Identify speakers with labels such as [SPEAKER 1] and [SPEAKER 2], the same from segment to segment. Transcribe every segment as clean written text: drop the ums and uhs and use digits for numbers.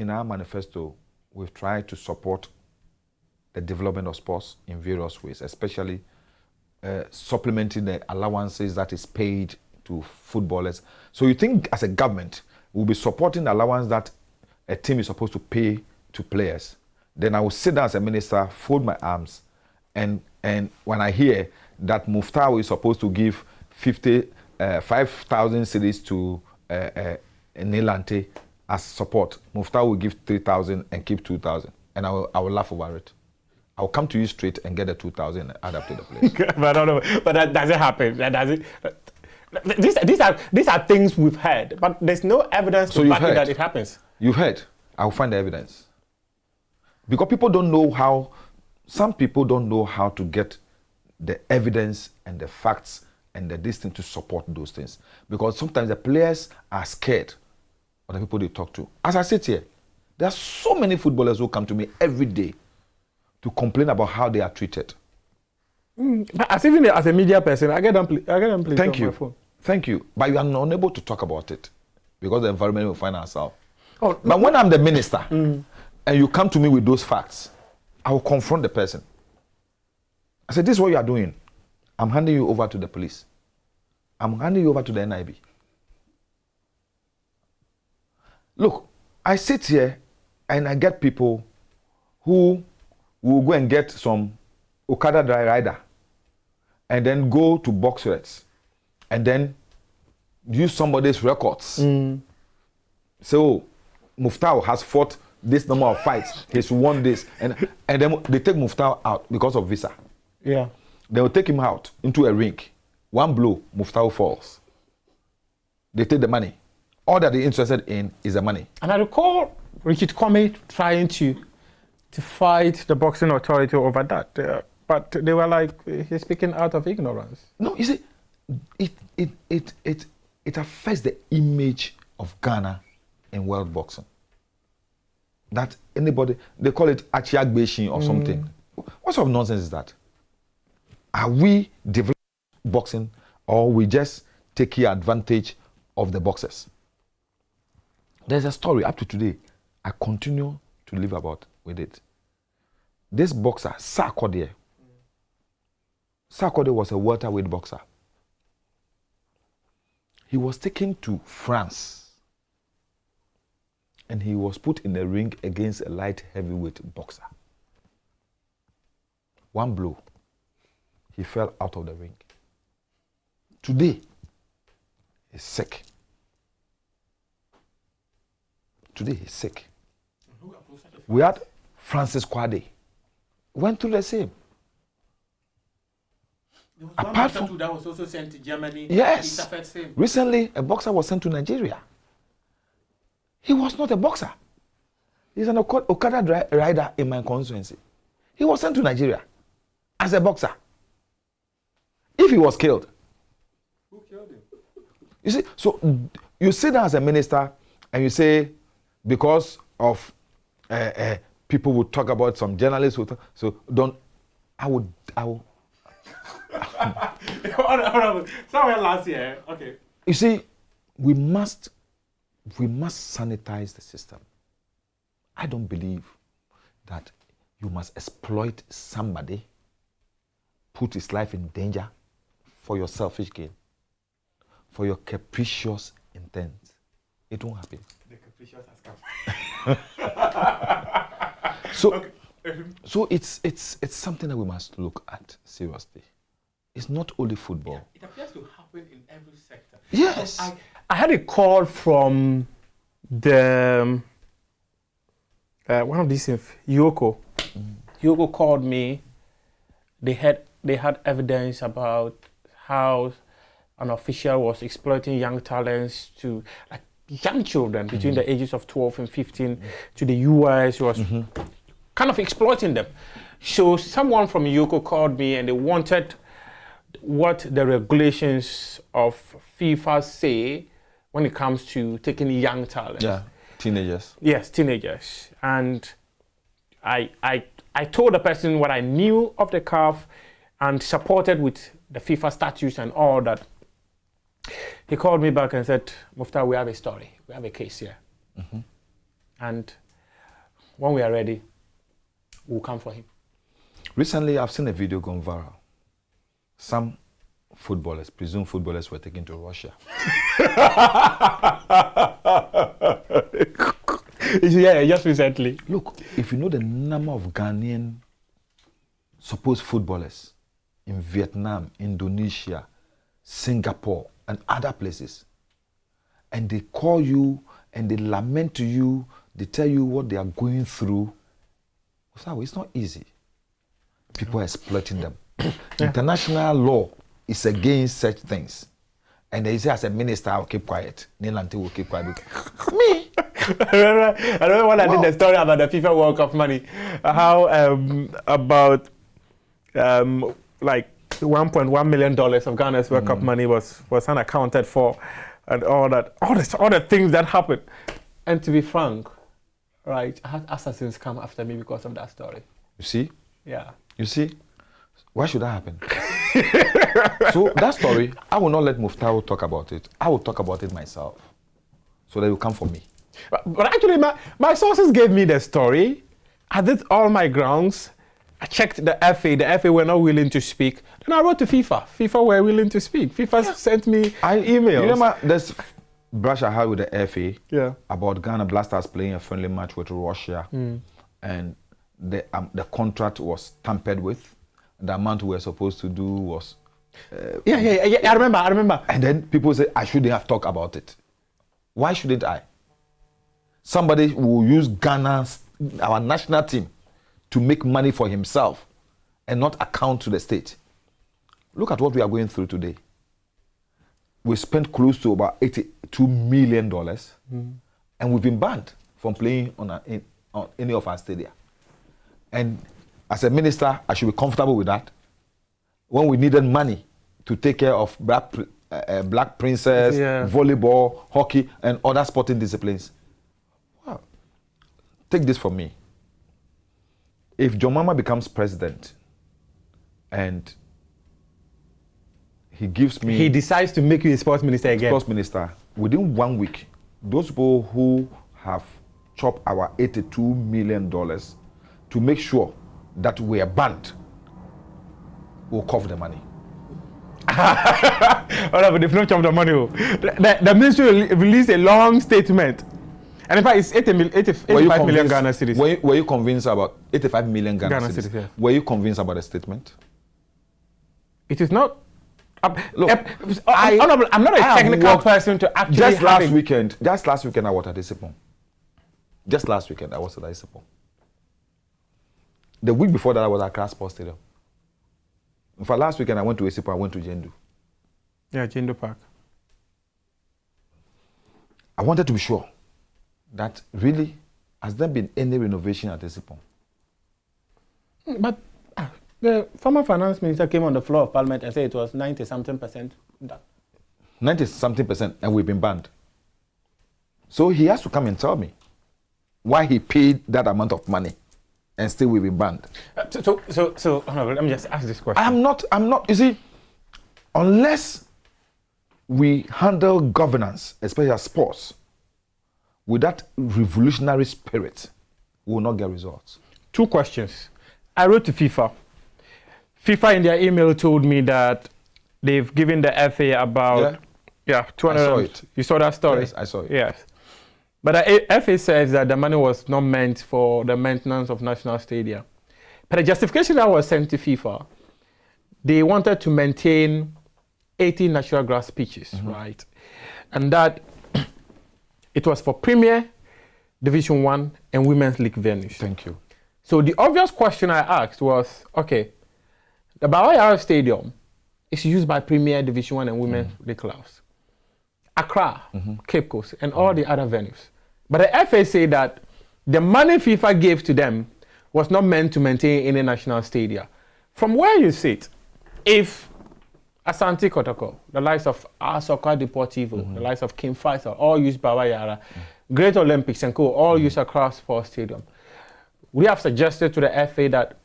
[SPEAKER 1] in our manifesto, we've tried to support the development of sports in various ways, especially supplementing the allowances that is paid to footballers. So you think as a government, we'll be supporting the allowance that a team is supposed to pay to players. Then I will sit down as a minister, fold my arms, and when I hear that Muftar is supposed to give 5,000 cedis to Nii Lante as support, Muftar will give 3,000 and keep 2,000, and I will laugh over it. I'll come to you straight and get the 2,000 and add up to the place.
[SPEAKER 2] But I don't know. But that doesn't happen. That doesn't. These are things we've heard, but there's no evidence to back it that it happens.
[SPEAKER 1] You've heard. I'll find the evidence. Because people don't know how. Some people don't know how to get the evidence and the facts and the distance to support those things. Because sometimes the players are scared of the people they talk to. As I sit here, there are so many footballers who come to me every day to complain about how they are treated.
[SPEAKER 2] As even as a media person, I get them please on my phone.
[SPEAKER 1] Thank you. But you are unable to talk about it because the environment will find ourselves. But when I'm the minister and you come to me with those facts, I will confront the person. I say, this is what you are doing. I'm handing you over to the police. I'm handing you over to the NIB. Look, I sit here and I get people who will go and get some Okada dry rider and then go to box reds and then use somebody's records. So Muftar has fought this number of fights. He's won this. And then they take Muftar out because of visa.
[SPEAKER 2] Yeah.
[SPEAKER 1] They will take him out into a ring. One blow, Muftar falls. They take the money. All that they're interested in is the money.
[SPEAKER 2] And I recall Richard Comey trying to fight the boxing authority over that. But they were like, he's speaking out of ignorance.
[SPEAKER 1] No, you see, it affects the image of Ghana in world boxing. That anybody, they call it Achiagbeshin or something. What sort of nonsense is that? Are we developing boxing or we just taking advantage of the boxers? There's a story up to today. I continue to live about with it. This boxer, Sarkodie. Sarkodie was a welterweight boxer. He was taken to France and he was put in a ring against a light heavyweight boxer. One blow, he fell out of the ring. Today, he's sick. Today, he's sick. We had Francis Kwade. Went through the same.
[SPEAKER 2] There was apart from that was also sent to Germany.
[SPEAKER 1] Yes.
[SPEAKER 2] He suffered same.
[SPEAKER 1] Recently, a boxer was sent to Nigeria. He was not a boxer. He's an Okada rider in my constituency. He was sent to Nigeria as a boxer. If he was killed.
[SPEAKER 2] Who killed him?
[SPEAKER 1] You see, so you sit down as a minister and you say, because of people would talk about some journalists who talk, so don't. I will.
[SPEAKER 2] Somewhere last year, okay.
[SPEAKER 1] You see, we must sanitize the system. I don't believe that you must exploit somebody, put his life in danger for your selfish gain, for your capricious intent. It won't happen.
[SPEAKER 2] The capricious has come.
[SPEAKER 1] So,
[SPEAKER 2] okay.
[SPEAKER 1] So it's something that we must look at seriously. It's not only football.
[SPEAKER 2] Yeah, it appears to happen in every sector.
[SPEAKER 1] Yes.
[SPEAKER 2] So I had a call from the one of these Yoko. Yoko called me. They had evidence about how an official was exploiting young talents to like young children between the ages of 12 and 15 to the US. He was kind of exploiting them. So someone from Yoko called me and they wanted what the regulations of FIFA say when it comes to taking young talent.
[SPEAKER 1] Yeah, teenagers.
[SPEAKER 2] Yes, teenagers. And I told the person what I knew of the CAF and supported with the FIFA statutes and all that. He called me back and said, Muftar, we have a story. We have a case here. And when we are ready, we'll come for him.
[SPEAKER 1] Recently, I've seen a video gone viral. Some footballers, presumed footballers, were taken to Russia.
[SPEAKER 2] Yeah, just recently.
[SPEAKER 1] Look, if you know the number of Ghanaian supposed footballers in Vietnam, Indonesia, Singapore, and other places, and they call you and they lament to you, they tell you what they are going through, it's not easy. People are exploiting them. International law is against such things. And they say, as a minister, I'll keep quiet. Nii Lante will keep quiet. Me?
[SPEAKER 2] I remember when I did the story about the FIFA World Cup money, how about like $1.1 million of Ghana's World Cup money was unaccounted for, and all the things that happened. And to be frank, right, I had assassins come after me because of that story.
[SPEAKER 1] You see?
[SPEAKER 2] Yeah.
[SPEAKER 1] You see? Why should that happen? So that story, I will not let Muftau talk about it. I will talk about it myself. So they will come for me.
[SPEAKER 2] But actually, my sources gave me the story. I did all my grounds. I checked the FA. The FA were not willing to speak. And I wrote to FIFA. FIFA were willing to speak. FIFA sent me emails.
[SPEAKER 1] You remember this brush I had with the FA
[SPEAKER 2] about
[SPEAKER 1] Ghana Blasters playing a friendly match with Russia, and the contract was tampered with. The amount we were supposed to do was...
[SPEAKER 2] I remember.
[SPEAKER 1] And then people say, I shouldn't have talked about it. Why shouldn't I? Somebody will use Ghana's, our national team, to make money for himself and not account to the state. Look at what we are going through today. We spent close to about $82 million, and we've been banned from playing on any of our stadia. And as a minister, I should be comfortable with that. When we needed money to take care of Black Princess, volleyball, hockey, and other sporting disciplines. Wow. Take this from me. If John Mahama becomes president and he gives me...
[SPEAKER 2] He decides to make you a sports minister again.
[SPEAKER 1] Sports minister. Within 1 week, those people who have chopped our $82 million to make sure that we are banned will cover the money.
[SPEAKER 2] But they've not chopped the money. The ministry released a long statement. And in fact, it's 85 million Ghana cedis.
[SPEAKER 1] Were you convinced about 85 million Ghana cedis?
[SPEAKER 2] Yeah.
[SPEAKER 1] Were you convinced about the statement?
[SPEAKER 2] It is not.
[SPEAKER 1] Look,
[SPEAKER 2] I'm not a technical person to actually.
[SPEAKER 1] Just last weekend, I was at Isipon. Just last weekend, I was at Isipon. The week before that, I was at Accra Sports Stadium. In fact, last weekend, I went to Isipon, I went to Jendu.
[SPEAKER 2] Yeah, Jendu Park.
[SPEAKER 1] I wanted to be sure that really, has there been any renovation at Isipon?
[SPEAKER 2] But the former finance minister came on the floor of Parliament and said it was 90-something% done.
[SPEAKER 1] 90-something%, and we've been banned. So he has to come and tell me why he paid that amount of money and still we've been banned.
[SPEAKER 2] So let me just ask this question.
[SPEAKER 1] I'm not, you see, unless we handle governance, especially sports, with that revolutionary spirit, we will not get results.
[SPEAKER 2] 2 questions. I wrote to FIFA. FIFA in their email told me that they've given the FA about 200.
[SPEAKER 1] I saw it.
[SPEAKER 2] You saw that story?
[SPEAKER 1] Yes, I saw it.
[SPEAKER 2] Yes. But the FA says that the money was not meant for the maintenance of national stadia. But the justification that was sent to FIFA, they wanted to maintain 80 natural grass pitches, right? And that it was for Premier, Division 1, and Women's League venues.
[SPEAKER 1] Thank you.
[SPEAKER 2] So the obvious question I asked was, okay, the Bawayara Stadium is used by Premier, Division 1, and Women's League clubs. Accra, Cape Coast, and all the other venues. But the FA said that the money FIFA gave to them was not meant to maintain any national stadia. From where you sit, if Asante Kotoko, the likes of Asoka Deportivo, the likes of King Faisal, all use Bawayara, Great Olympics and Co, all use Accra Sports Stadium, we have suggested to the FA that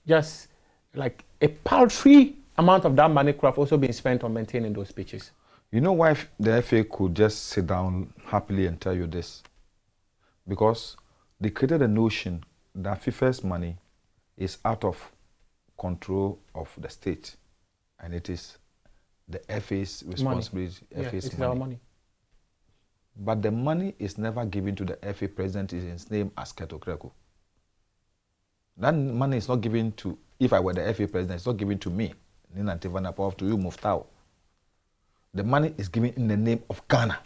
[SPEAKER 2] just like a paltry amount of that money could have also been spent on maintaining those pitches.
[SPEAKER 1] You know why the FA could just sit down happily and tell you this? Because they created a notion that FIFA's money is out of control of the state, and it is the FA's responsibility. FA's
[SPEAKER 2] it is our money.
[SPEAKER 1] But the money is never given to the FA president in his name as Keto Kreko. That money is not given to, if I were the FA president, it's not given to me, Nii Lante Vanderpuye, to you, Muftao. The money is given in the name of Ghana.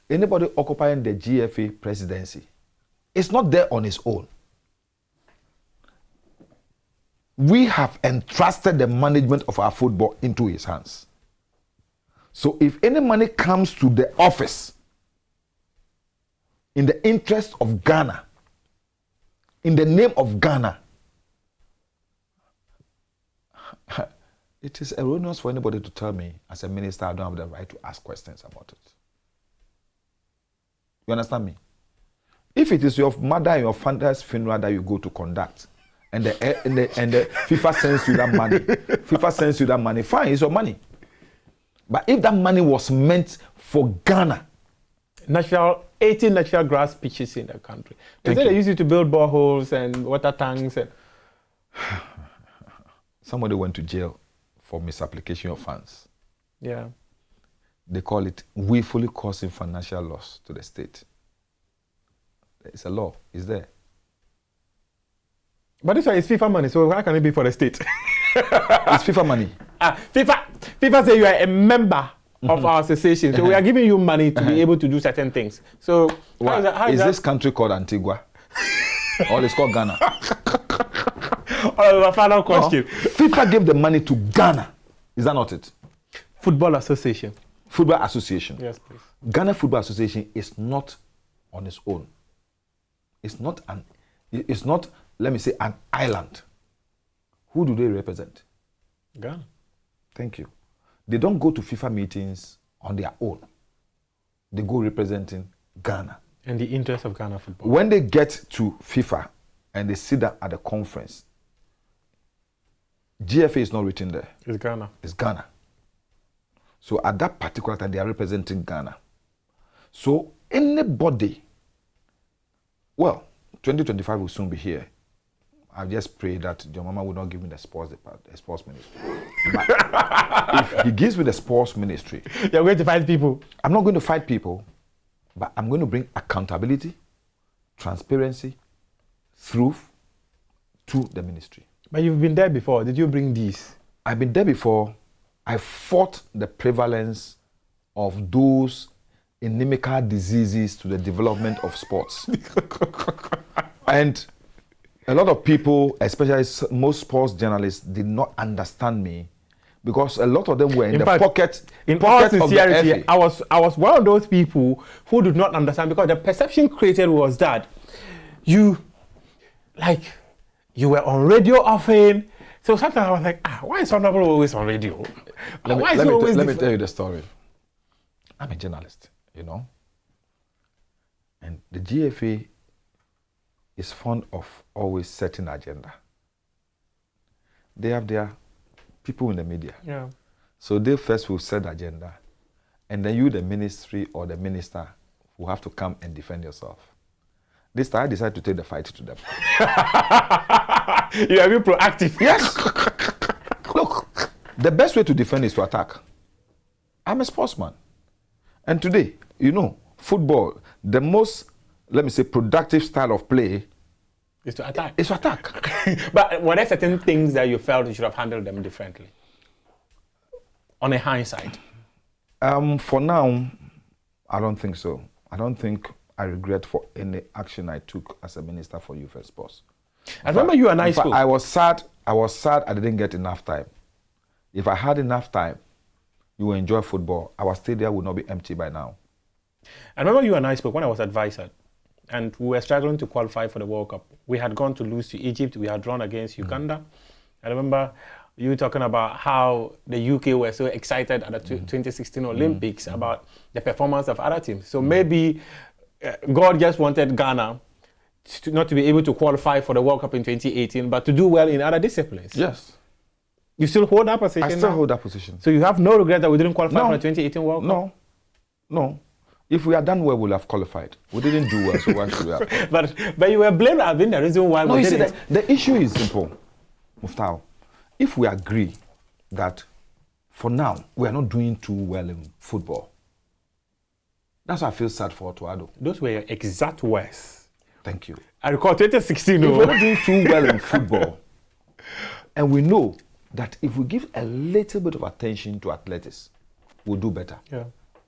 [SPEAKER 1] Anybody occupying the GFA presidency is not there on his own. We have entrusted the management of our football into his hands. So if any money comes to the office in the interest of Ghana, in the name of Ghana, it is erroneous for anybody to tell me, as a minister, I don't have the right to ask questions about it. You understand me? If it is your mother and your father's funeral that you go to conduct, and the FIFA sends you that money, FIFA sends you that money, fine, it's your money. But if that money was meant for Ghana,
[SPEAKER 2] 18 natural grass pitches in the country. They say they use it to build boreholes and water tanks. And
[SPEAKER 1] somebody went to jail for misapplication of funds.
[SPEAKER 2] Yeah.
[SPEAKER 1] They call it willfully causing financial loss to the state. It's a law. It's there.
[SPEAKER 2] But this one is FIFA money, so how can it be for the state?
[SPEAKER 1] It's FIFA money.
[SPEAKER 2] FIFA say you are a member of our association, so we are giving you money to be able to do certain things. So
[SPEAKER 1] how is this country called Antigua? Or it's called Ghana?
[SPEAKER 2] Final question.
[SPEAKER 1] No. FIFA gave the money to Ghana. Is that not it?
[SPEAKER 2] Football Association.
[SPEAKER 1] Football Association.
[SPEAKER 2] Yes, please.
[SPEAKER 1] Ghana Football Association is not on its own. It's not, let me say, an island. Who do they represent?
[SPEAKER 2] Ghana.
[SPEAKER 1] Thank you. They don't go to FIFA meetings on their own. They go representing Ghana.
[SPEAKER 2] And the interest of Ghana football.
[SPEAKER 1] When they get to FIFA and they sit down at the conference, GFA is not written there.
[SPEAKER 2] It's Ghana.
[SPEAKER 1] It's Ghana. So at that particular time, they are representing Ghana. So anybody, well, 2025 will soon be here. I just pray that your mama will not give me the sports ministry. But if he gives me the sports ministry,
[SPEAKER 2] you're going to fight people.
[SPEAKER 1] I'm not going to fight people, but I'm going to bring accountability, transparency, truth to the ministry.
[SPEAKER 2] But you've been there before. Did you bring these?
[SPEAKER 1] I've been there before. I fought the prevalence of those inimical diseases to the development of sports. And a lot of people, especially most sports journalists, did not understand me because a lot of them were in the pocket.
[SPEAKER 2] In all sincerity, I was one of those people who did not understand because the perception created was that you were on radio often. So sometimes I was like, why is Honorable always on radio?
[SPEAKER 1] Let me tell you the story. I'm a journalist, you know. And the GFA is fond of always setting agenda. They have their people in the media.
[SPEAKER 2] Yeah.
[SPEAKER 1] So they first will set the agenda. And then you, the ministry or the minister, will have to come and defend yourself. This time I decided to take the fight to them.
[SPEAKER 2] You are being proactive.
[SPEAKER 1] Yes. Look, the best way to defend is to attack. I'm a sportsman. And today, you know, football, the most, let me say, productive style of play
[SPEAKER 2] is to attack.
[SPEAKER 1] Is to attack.
[SPEAKER 2] But were there certain things that you felt you should have handled them differently? On a hindsight?
[SPEAKER 1] For now, I don't think so. I don't think I regret for any action I took as a minister for youth and sports.
[SPEAKER 2] I remember you and I spoke.
[SPEAKER 1] I was sad I didn't get enough time. If I had enough time, you will enjoy football. Our stadium would not be empty by now.
[SPEAKER 2] I remember you and I spoke when I was advisor, and we were struggling to qualify for the World Cup. We had gone to lose to Egypt. We had drawn against Uganda. I remember you talking about how the UK were so excited at the 2016 Olympics about the performance of other teams. So maybe God just wanted Ghana not to be able to qualify for the World Cup in 2018, but to do well in other disciplines.
[SPEAKER 1] Yes.
[SPEAKER 2] You still hold that position?
[SPEAKER 1] I still hold that position.
[SPEAKER 2] So you have no regret that we didn't qualify for the 2018 World Cup?
[SPEAKER 1] No. If we had done well, we'll have qualified. We didn't do well, so why should we have?
[SPEAKER 2] but you were blamed as being the reason why
[SPEAKER 1] No,
[SPEAKER 2] we
[SPEAKER 1] you see,
[SPEAKER 2] didn't.
[SPEAKER 1] the issue is simple, Muftau. If we agree that for now we are not doing too well in football, that's why I feel sad for Otuado.
[SPEAKER 2] Those were your exact words.
[SPEAKER 1] Thank you.
[SPEAKER 2] I recall 2016.
[SPEAKER 1] If we're not doing too well in football, and we know that if we give a little bit of attention to athletics, we'll do better.
[SPEAKER 2] Yeah.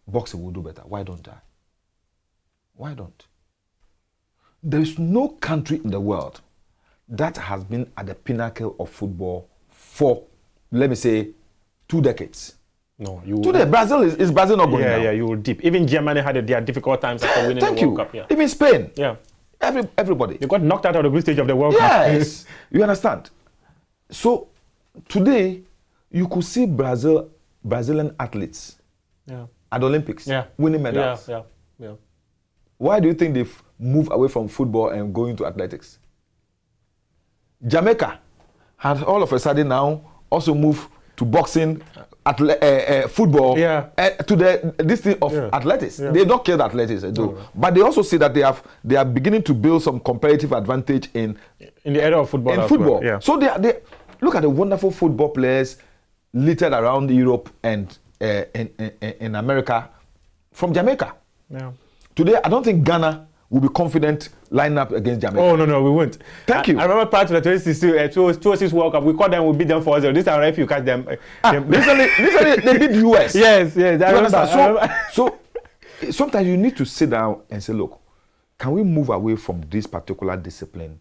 [SPEAKER 1] Boxing will do better. Why don't I? Why don't? There is no country in the world that has been at the pinnacle of football for, let me say, 2 decades.
[SPEAKER 2] No, you.
[SPEAKER 1] Today, Brazil is Brazil not going now?
[SPEAKER 2] Yeah, you were deep. Even Germany had their difficult times after winning the World Cup. Yeah.
[SPEAKER 1] Even Spain.
[SPEAKER 2] Yeah.
[SPEAKER 1] Everybody.
[SPEAKER 2] They got knocked out of the group stage of the World Cup.
[SPEAKER 1] Yes. You understand? So today, you could see Brazilian athletes at the Olympics winning medals.
[SPEAKER 2] Yeah.
[SPEAKER 1] Why do you think they've moved away from football and going into athletics? Jamaica has all of a sudden now also moved to boxing, football, to this thing of athletics. They don't care the athletics, but they also see that they are beginning to build some competitive advantage in
[SPEAKER 2] the area of football.
[SPEAKER 1] In football,
[SPEAKER 2] well.
[SPEAKER 1] So they look at the wonderful football players littered around Europe and in America from Jamaica.
[SPEAKER 2] Yeah.
[SPEAKER 1] Today, I don't think Ghana will be confident lining up against Jamaica.
[SPEAKER 2] Oh, no, we won't.
[SPEAKER 1] Thank you.
[SPEAKER 2] I remember prior to the 2006 World Cup, we called them, we beat them 4-0. This time, if you catch them.
[SPEAKER 1] Recently, they beat the US.
[SPEAKER 2] Yes, I remember.
[SPEAKER 1] So sometimes you need to sit down and say, look, can we move away from this particular discipline,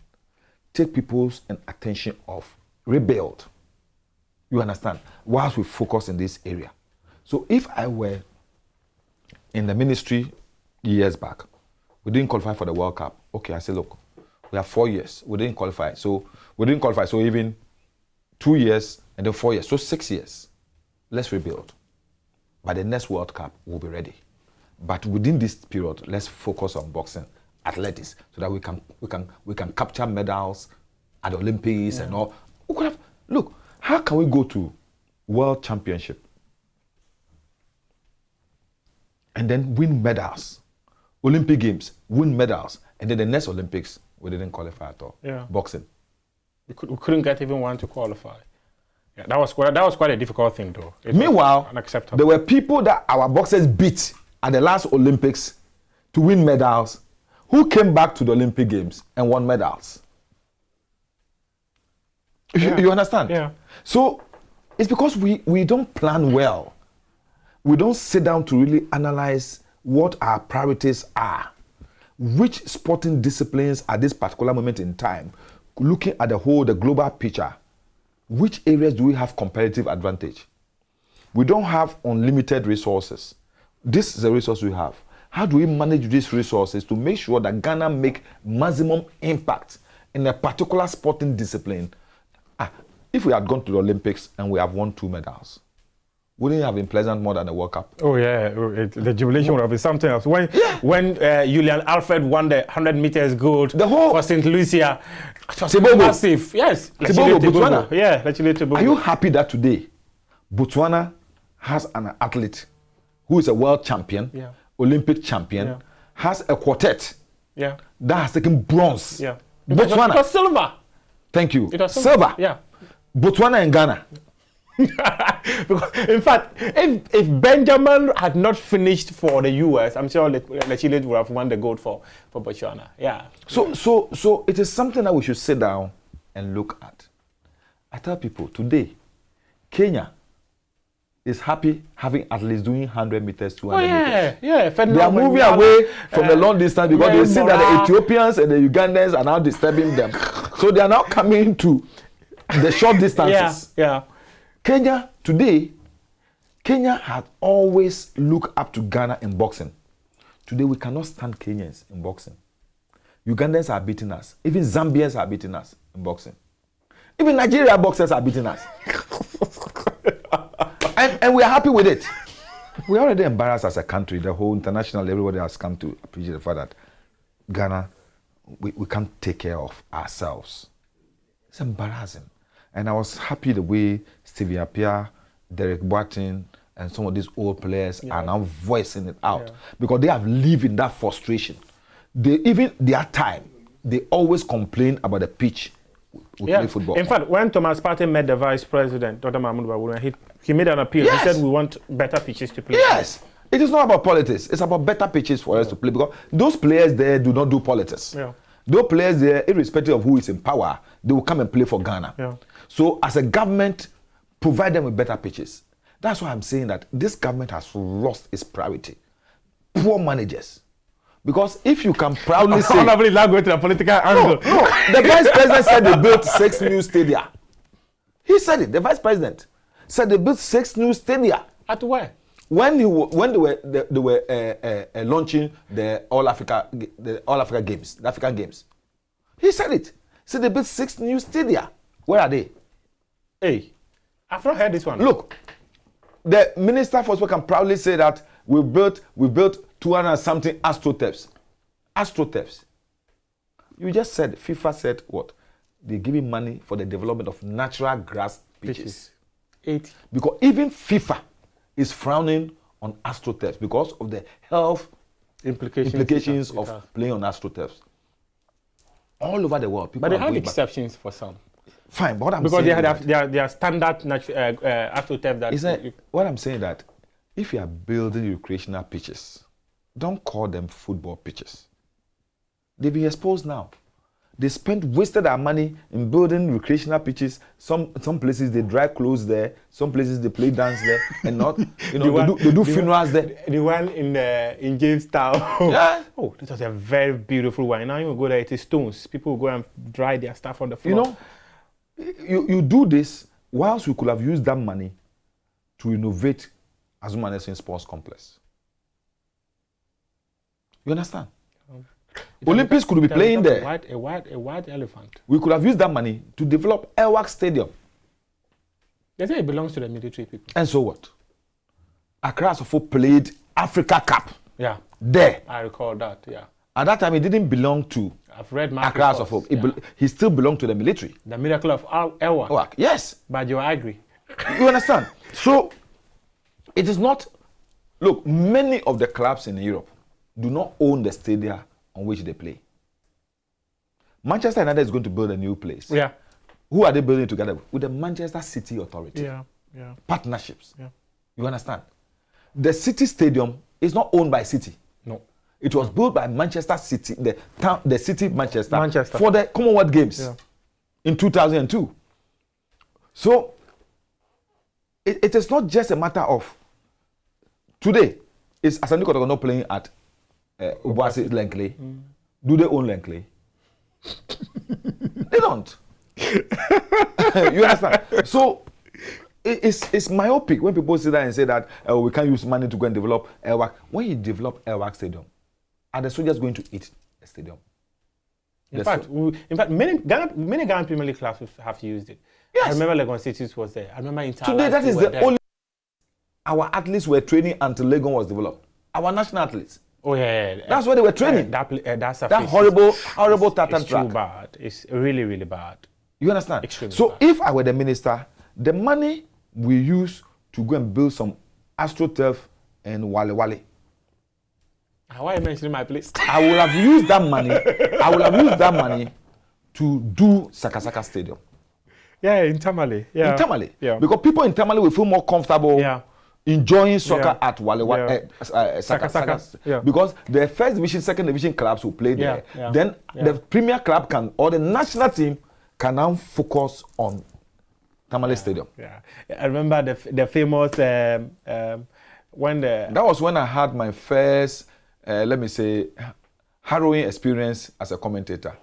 [SPEAKER 1] take people's attention off, rebuild? You understand? Whilst we focus in this area. So if I were in the ministry years back, we didn't qualify for the World Cup. Okay, I said, look, we have 4 years. We didn't qualify. So even 2 years and then 4 years. So 6 years. Let's rebuild. By the next World Cup, we'll be ready. But within this period, let's focus on boxing, athletics, so that we can capture medals at the Olympics and all. We could have, look, how can we go to World Championship and then win medals? Olympic Games, win medals, and then the next Olympics, we didn't qualify at all.
[SPEAKER 2] Yeah.
[SPEAKER 1] Boxing.
[SPEAKER 2] We couldn't get even one to qualify. Yeah, that was quite a difficult thing, though.
[SPEAKER 1] Meanwhile,
[SPEAKER 2] unacceptable.
[SPEAKER 1] There were people that our boxers beat at the last Olympics to win medals who came back to the Olympic Games and won medals.
[SPEAKER 2] Yeah.
[SPEAKER 1] You understand?
[SPEAKER 2] Yeah.
[SPEAKER 1] So it's because we don't plan well. We don't sit down to really analyze what our priorities are. Which sporting disciplines at this particular moment in time, looking at the global picture, which areas do we have competitive advantage? We don't have unlimited resources. This is the resource we have. How do we manage these resources to make sure that Ghana make maximum impact in a particular sporting discipline? If we had gone to the Olympics and we have won 2 medals, wouldn't it have been pleasant more than the World Cup?
[SPEAKER 2] Oh yeah, the jubilation would have been something else. When Julian Alfred won the 100 meters gold for St. Lucia, it was massive. Yes,
[SPEAKER 1] Botswana.
[SPEAKER 2] Yeah, Botswana.
[SPEAKER 1] Are you happy that today Botswana has an athlete who is a world champion, Olympic champion, has a quartet that has taken bronze?
[SPEAKER 2] Yeah,
[SPEAKER 1] Botswana.
[SPEAKER 2] It was silver.
[SPEAKER 1] Thank you.
[SPEAKER 2] It was
[SPEAKER 1] silver.
[SPEAKER 2] Yeah.
[SPEAKER 1] Botswana and Ghana.
[SPEAKER 2] In fact, if Benjamin had not finished for the US, I'm sure Chile would have won the gold for Botswana. Yeah.
[SPEAKER 1] So it is something that we should sit down and look at. I tell people today, Kenya is happy having athletes doing 100 meters, 200 meters.
[SPEAKER 2] Yeah.
[SPEAKER 1] They are moving away from the long distance because they see that the Ethiopians and the Ugandans are now disturbing them. So they are now coming to the short distances.
[SPEAKER 2] Yeah.
[SPEAKER 1] Kenya today, Kenya had always looked up to Ghana in boxing. Today we cannot stand Kenyans in boxing. Ugandans are beating us. Even Zambians are beating us in boxing. Even Nigeria boxers are beating us. and we are happy with it. We are already embarrassed as a country. The whole international, everybody has come to appreciate the fact that Ghana, we can't take care of ourselves. It's embarrassing. And I was happy the way Stevie Appiah, Derek Boateng, and some of these old players are now voicing it out because they have lived in that frustration. Their time, they always complain about the pitch we play football.
[SPEAKER 2] In fact, when Thomas Partey met the vice president, Dr. Mahmoud Bawumia, he made an appeal. He said we want better pitches to play.
[SPEAKER 1] Yes. It is not about politics. It's about better pitches for us to play because those players there do not do politics.
[SPEAKER 2] Yeah.
[SPEAKER 1] Those players there, irrespective of who is in power, they will come and play for Ghana.
[SPEAKER 2] Yeah.
[SPEAKER 1] So as a government, provide them with better pitches. That's why I'm saying that this government has lost its priority. Poor managers. Because if you can proudly say...
[SPEAKER 2] I'm not going to the political angle.
[SPEAKER 1] No, the vice president said they built 6 new stadia. He said it. The vice president said they built 6 new stadia.
[SPEAKER 2] At where?
[SPEAKER 1] When they were launching the All Africa Games, the African Games, he said it. So they built 6 new stadia. Where are they?
[SPEAKER 2] Hey, I've not heard this one.
[SPEAKER 1] Look, the Minister for Sport can proudly say that we built 200 and something AstroTurfs. AstroTurfs. You just said FIFA said what? They're giving money for the development of natural grass pitches.
[SPEAKER 2] 80.
[SPEAKER 1] Because even FIFA is frowning on AstroTurfs because of the health implications of playing on AstroTurfs. All over the world, people.
[SPEAKER 2] But they have exceptions for some.
[SPEAKER 1] Fine, but what I'm
[SPEAKER 2] because
[SPEAKER 1] saying
[SPEAKER 2] because they are standard AstroTurf that.
[SPEAKER 1] What I'm saying that if you are building recreational pitches, don't call them football pitches. They've been exposed now. They wasted their money in building recreational pitches. Some places they dry clothes there. Some places they play dance there, and not they do funerals there.
[SPEAKER 2] The one in Jamestown.
[SPEAKER 1] Yeah.
[SPEAKER 2] Oh, this was a very beautiful one. Now you go there, it is stones. People will go and dry their stuff on the floor.
[SPEAKER 1] You do this whilst we could have used that money to innovate Azuma Nelson Sports Complex. You understand? Olympics could be playing there.
[SPEAKER 2] A white elephant.
[SPEAKER 1] We could have used that money to develop Elwak Stadium.
[SPEAKER 2] They say it belongs to the military people.
[SPEAKER 1] And so what? Accra Asofo played Africa Cup.
[SPEAKER 2] Yeah.
[SPEAKER 1] There.
[SPEAKER 2] I recall that, yeah.
[SPEAKER 1] At that time, he didn't belong to
[SPEAKER 2] I've read
[SPEAKER 1] Accra Asofo. He still belonged to the military.
[SPEAKER 2] The miracle of Elwak.
[SPEAKER 1] Yes.
[SPEAKER 2] But you agree.
[SPEAKER 1] You understand? So, it is not... Look, many of the clubs in Europe do not own the stadia on which they play. Manchester United is going to build a new place.
[SPEAKER 2] Yeah.
[SPEAKER 1] Who are they building together with? With the Manchester City Authority.
[SPEAKER 2] Yeah.
[SPEAKER 1] Partnerships.
[SPEAKER 2] Yeah.
[SPEAKER 1] You understand? The City Stadium is not owned by City.
[SPEAKER 2] No.
[SPEAKER 1] It was built by Manchester City, the City Manchester for the Commonwealth Games in 2002. So it is not just a matter of today. Is Asante Kotoko not playing at Obuasi Lankley? Do they own Lankley? They don't. You understand? So it's myopic when people sit there and say that we can't use money to go and develop Elwak. When you develop Elwak Stadium, are the soldiers going to eat the stadium?
[SPEAKER 2] In fact, many Ghana Premier League clubs have used it.
[SPEAKER 1] Yes.
[SPEAKER 2] I remember Legon Cities was there. I remember
[SPEAKER 1] today that is the only our athletes were training until Legon was developed. Our national athletes.
[SPEAKER 2] Oh yeah.
[SPEAKER 1] That's where they were training.
[SPEAKER 2] That's
[SPEAKER 1] that horrible Tartan
[SPEAKER 2] it's
[SPEAKER 1] track.
[SPEAKER 2] Too bad. It's really, really bad.
[SPEAKER 1] You understand?
[SPEAKER 2] Extremely
[SPEAKER 1] so
[SPEAKER 2] bad.
[SPEAKER 1] If I were the minister, the money we use to go and build some AstroTurf and Wale Wale.
[SPEAKER 2] Why are you mentioning my place?
[SPEAKER 1] I will have used that money. To do Sakasaka Stadium.
[SPEAKER 2] Yeah, in Tamale. Yeah.
[SPEAKER 1] In Tamale.
[SPEAKER 2] Yeah.
[SPEAKER 1] Because people in Tamale will feel more comfortable enjoying soccer at Wale Wale.
[SPEAKER 2] Saka. Yeah.
[SPEAKER 1] Because the first division, second division clubs will play there.
[SPEAKER 2] Yeah.
[SPEAKER 1] Then the premier club or the national team can now focus on Tamale Stadium.
[SPEAKER 2] Yeah. I remember the famous when
[SPEAKER 1] that was when I had my first let me say harrowing experience as a commentator.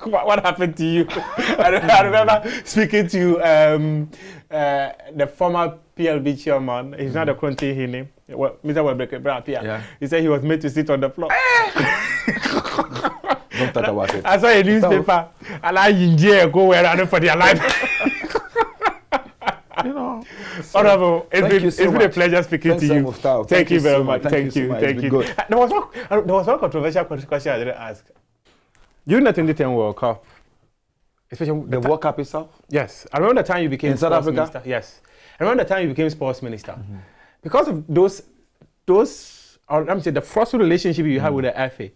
[SPEAKER 2] What happened to you? I remember speaking to the former PLB chairman. He's not a country name. Mr. Webeke.
[SPEAKER 1] Yeah.
[SPEAKER 2] He said he was made to sit on the floor.
[SPEAKER 1] Don't talk about it.
[SPEAKER 2] I saw a newspaper and I go where running for their life. Honorable, it's been a pleasure speaking to you. Thank you very much. Thank you. There was one controversial question I didn't ask. During the 2010 World Cup, especially
[SPEAKER 1] the World Cup itself?
[SPEAKER 2] Yes. I remember the time you became
[SPEAKER 1] in South Africa?
[SPEAKER 2] Minister. Yes. remember the time you became sports minister. Because of those, or let me say, the frustrated relationship you had with the FA,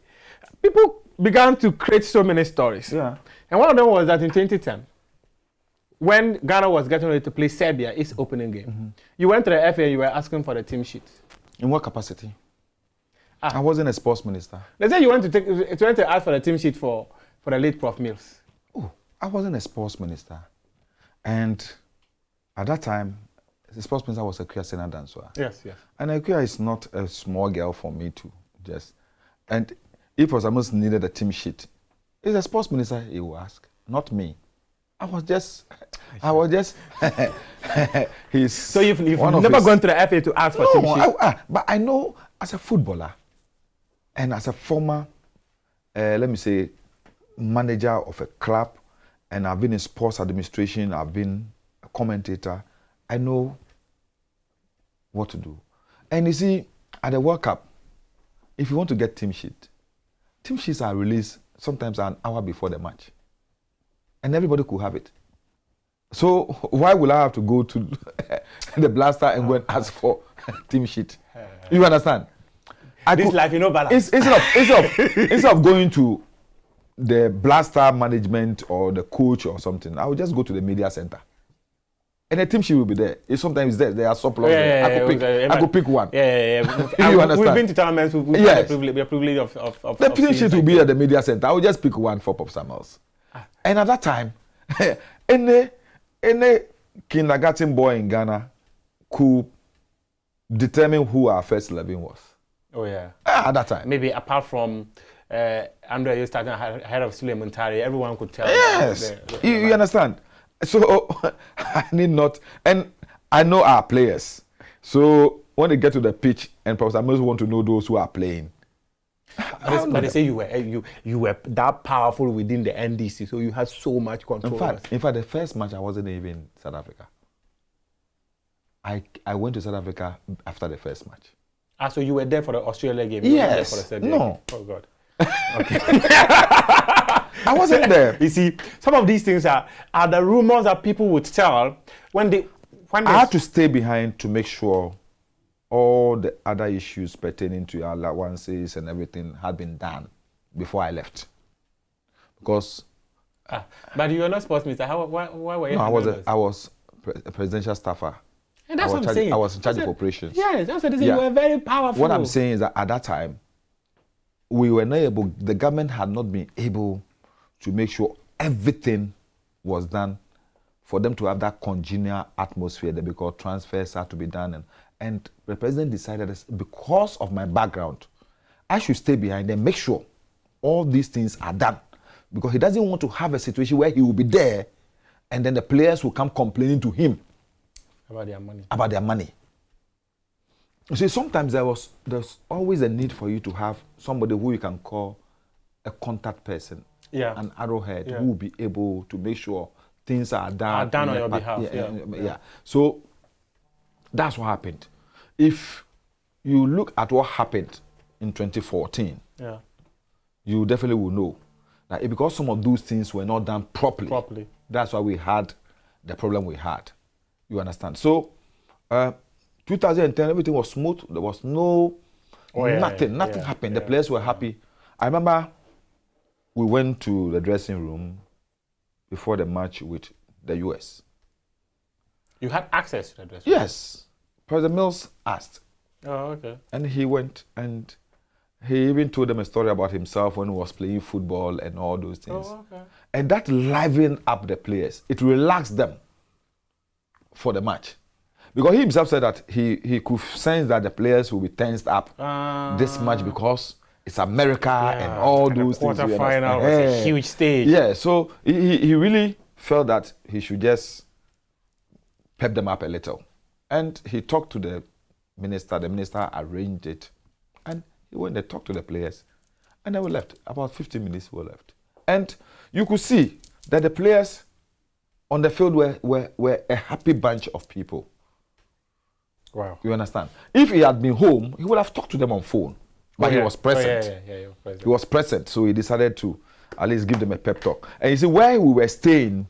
[SPEAKER 2] people began to create so many stories.
[SPEAKER 1] Yeah.
[SPEAKER 2] And one of them was that in 2010, when Ghana was getting ready to play Serbia, its opening game, you went to the FA and you were asking for the team sheet.
[SPEAKER 1] In what capacity? I wasn't a sports minister.
[SPEAKER 2] They said you went to ask for the team sheet for the late Prof Mills.
[SPEAKER 1] Oh, I wasn't a sports minister. And at that time, the sports minister was Akuya Sena Dansoa.
[SPEAKER 2] Yes, yes.
[SPEAKER 1] And Akuya is not a small girl for me to just... And if Osamus needed a team sheet, it's a sports minister he will ask, not me. I was just... he's
[SPEAKER 2] so you've never gone to the FA to ask for team sheet?
[SPEAKER 1] But I know as a footballer and as a former, let me say, manager of a club, and I've been in sports administration, I've been a commentator, I know what to do. And you see, at the World Cup, if you want to get team sheets are released sometimes an hour before the match. And everybody could have it. So why will I have to go to the blaster and go and ask for team sheet? You understand?
[SPEAKER 2] Life, you know, balance.
[SPEAKER 1] Instead of going to the blaster management or the coach or something, I would just go to the media center. And the team sheet will be there. It's sometimes there are surplus there. I could pick one. You understand?
[SPEAKER 2] We've been to tournaments. We've had the privilege of
[SPEAKER 1] the team sheet will be at the media center. I will just pick one for Pop Samuels. And at that time, any kindergarten boy in Ghana could determine who our first 11 was.
[SPEAKER 2] Oh yeah.
[SPEAKER 1] At that time.
[SPEAKER 2] Maybe apart from Andre, you starting ahead of Suleiman Tari, everyone could tell.
[SPEAKER 1] Yes. You understand? So I need not, and I know our players. So when they get to the pitch, and perhaps I most want to know those who are playing.
[SPEAKER 2] But they say you were that powerful within the NDC, so you had so much control.
[SPEAKER 1] In fact, the first match I wasn't even in South Africa. I went to South Africa after the first match.
[SPEAKER 2] So you were there for the Australia game?
[SPEAKER 1] Yes.
[SPEAKER 2] For the Serbia
[SPEAKER 1] no.
[SPEAKER 2] Game. Oh God. Okay.
[SPEAKER 1] I wasn't there.
[SPEAKER 2] You see, some of these things are the rumors that people would tell when I
[SPEAKER 1] had to stay behind to make sure all the other issues pertaining to our allowances and everything had been done before I left. Because...
[SPEAKER 2] but you were not sports minister. Why were you?
[SPEAKER 1] No, I was a presidential staffer.
[SPEAKER 2] And that's what I'm saying.
[SPEAKER 1] I was in charge of operations.
[SPEAKER 2] Yes, that's what I'm saying. You were very powerful.
[SPEAKER 1] What I'm saying is that at that time, we were not able, the government had not been able to make sure everything was done for them to have that congenial atmosphere there, because transfers had to be done. And the president decided that because of my background, I should stay behind and make sure all these things are done. Because he doesn't want to have a situation where he will be there and then the players will come complaining to him
[SPEAKER 2] about their money.
[SPEAKER 1] You see, sometimes there's always a need for you to have somebody who you can call a contact person, an arrowhead, who will be able to make sure things are done
[SPEAKER 2] on your behalf.
[SPEAKER 1] Yeah. So that's what happened. If you look at what happened in 2014, you definitely will know that because some of those things were not done properly, that's why we had the problem we had. You understand? So 2010, everything was smooth. There was nothing happened. The players were happy. I remember we went to the dressing room before the match with the US.
[SPEAKER 2] You had access to the dressing room?
[SPEAKER 1] Yes. President Mills asked.
[SPEAKER 2] Oh, okay.
[SPEAKER 1] And he went and he even told them a story about himself when he was playing football and all those things.
[SPEAKER 2] Oh, okay.
[SPEAKER 1] And that livened up the players. It relaxed them for the match. Because he himself said that he could sense that the players will be tensed up this match because it's America and all those things.
[SPEAKER 2] The quarterfinal was a huge stage.
[SPEAKER 1] Yeah, so he really felt that he should just pep them up a little. And he talked to the minister. The minister arranged it. And he went and talked to the players. And then we left. About 15 minutes we left. And you could see that the players on the field were a happy bunch of people.
[SPEAKER 2] Wow.
[SPEAKER 1] You understand? If he had been home, he would have talked to them on phone. But he was present.
[SPEAKER 2] He was present.
[SPEAKER 1] He was present, so he decided to at least give them a pep talk. And you see, where we were staying,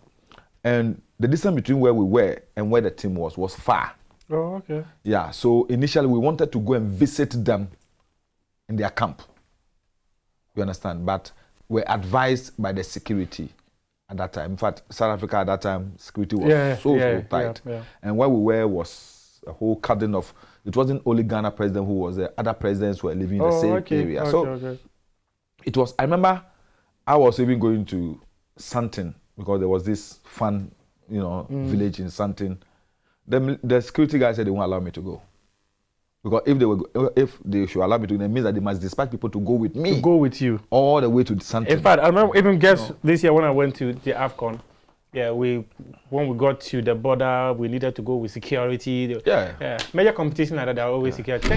[SPEAKER 1] and the distance between where we were and where the team was far.
[SPEAKER 2] Oh, okay.
[SPEAKER 1] Yeah, so initially we wanted to go and visit them in their camp. You understand? But we're advised by the security at that time. In fact, South Africa at that time, security was so tight.
[SPEAKER 2] Yeah.
[SPEAKER 1] And where we were was a whole cordon of, it wasn't only Ghana president who was there, other presidents were living in the same area. So it was, I remember I was even going to Santin because there was this fun, village in Santin. The security guy said they won't allow me to go. Because if they should allow me to, it means that they must dispatch people to go with me.
[SPEAKER 2] To go with you.
[SPEAKER 1] All the way to Santin.
[SPEAKER 2] In fact, I remember even this year when I went to the AFCON, when we got to the border, we needed to go with security. Major competition like that, there are always security.